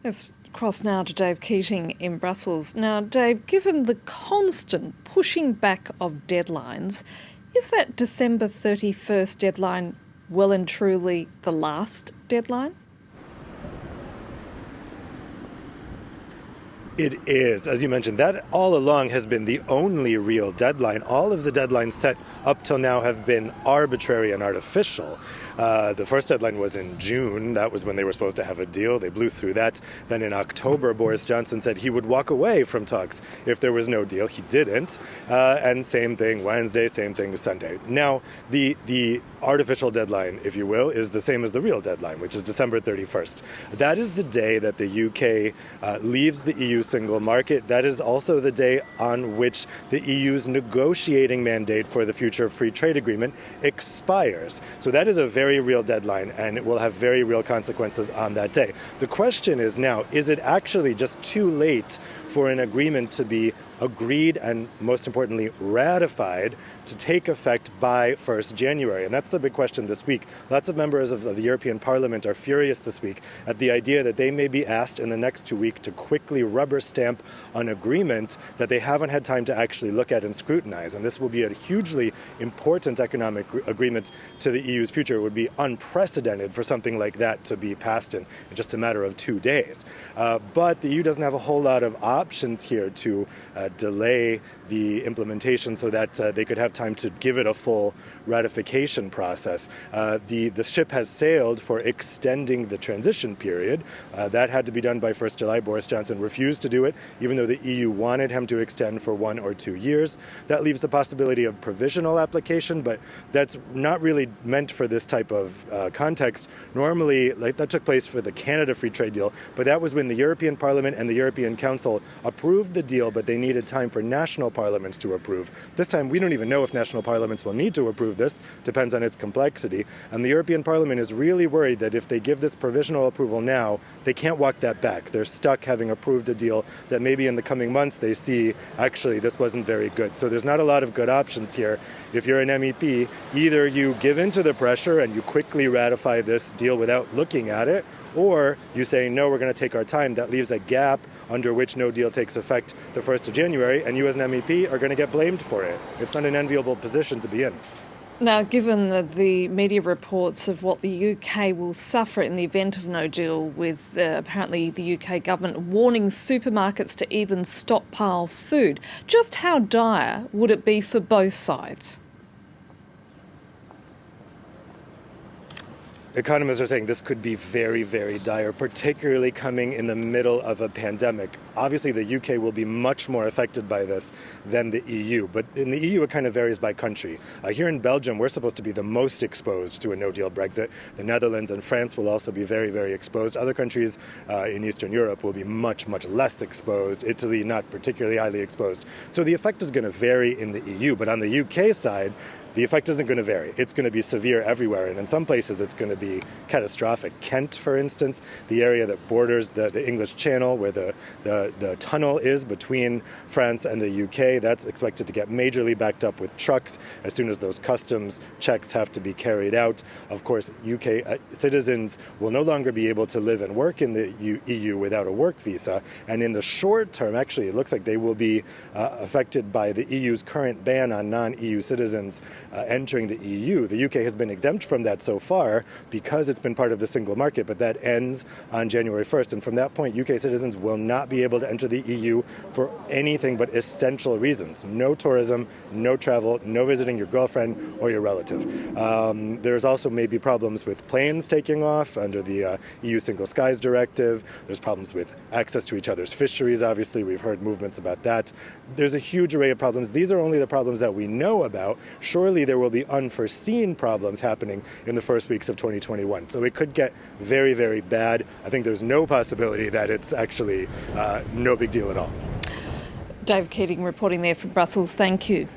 Let's cross now to Dave Keating in Brussels. Now, Dave, given the constant pushing back of deadlines, is that December 31st deadline well and truly the last deadline? It is. As you mentioned, that all along has been the only real deadline. All of the deadlines set up till now have been arbitrary and artificial. The first deadline was in June. That was when they were supposed to have a deal. They blew through that. Then in October, Boris Johnson said he would walk away from talks if there was no deal. He didn't. And same thing Wednesday, same thing Sunday. Now, the artificial deadline, if you will, is the same as the real deadline, which is December 31st. That is the day that the UK leaves the EU single market. That is also the day on which the EU's negotiating mandate for the future free trade agreement expires. So that is a very real deadline, and it will have very real consequences on that day. The question is now, is it actually just too late for an agreement to be agreed and, most importantly, ratified to take effect by 1st January? And that's the big question this week. Lots of members of the European Parliament are furious this week at the idea that they may be asked in the next 2 weeks to quickly rubber stamp an agreement that they haven't had time to actually look at and scrutinize. And this will be a hugely important economic agreement to the EU's future. It would be unprecedented for something like that to be passed in just a matter of 2 days. But the EU doesn't have a whole lot of options here to delay the implementation so that they could have time to give it a full ratification process. The ship has sailed for extending the transition period. That had to be done by 1st July. Boris Johnson refused to do it, even though the EU wanted him to extend for 1 or 2 years. That leaves the possibility of provisional application, but that's not really meant for this type of context. Normally, that took place for the Canada Free Trade Deal, but that was when the European Parliament and the European Council approved the deal, but they needed time for national parliaments to approve. This time, we don't even know if national parliaments will need to approve this. Depends on its complexity. And the European Parliament is really worried that if they give this provisional approval now, they can't walk that back. They're stuck having approved a deal that maybe in the coming months they see, actually, this wasn't very good. So there's not a lot of good options here. If you're an MEP, either you give in to the pressure and you quickly ratify this deal without looking at it, or you say, no, we're going to take our time. That leaves a gap under which no deal takes effect the 1st of January, and you as an MEP are going to get blamed for it. It's not an enviable position to be in. Now, given the media reports of what the UK will suffer in the event of no deal, with apparently the UK government warning supermarkets to even stockpile food, just how dire would it be for both sides? Economists are saying this could be very, very dire, particularly coming in the middle of a pandemic. Obviously, the UK will be much more affected by this than the EU, but in the EU, it kind of varies by country. Here in Belgium, we're supposed to be the most exposed to a no-deal Brexit. The Netherlands and France will also be very, very exposed. Other countries in Eastern Europe will be much, much less exposed. Italy, not particularly highly exposed. So the effect is going to vary in the EU, but on the UK side, the effect isn't going to vary. It's going to be severe everywhere, and in some places it's going to be catastrophic. Kent, for instance, the area that borders the English Channel, where the tunnel is between France and the UK, that's expected to get majorly backed up with trucks as soon as those customs checks have to be carried out. Of course, UK citizens will no longer be able to live and work in the EU without a work visa, and in the short term, actually, it looks like they will be affected by the EU's current ban on non-EU citizens entering the EU. The UK has been exempt from that so far because it's been part of the single market, but that ends on January 1st. And from that point, UK citizens will not be able to enter the EU for anything but essential reasons. No tourism, no travel, no visiting your girlfriend or your relative. There's also maybe problems with planes taking off under the EU Single Skies Directive. There's problems with access to each other's fisheries, obviously. We've heard movements about that. There's a huge array of problems. These are only the problems that we know about. Surely there will be unforeseen problems happening in the first weeks of 2021. So it could get very, very bad. I think there's no possibility that it's actually no big deal at all. Dave Keating reporting there from Brussels. Thank you.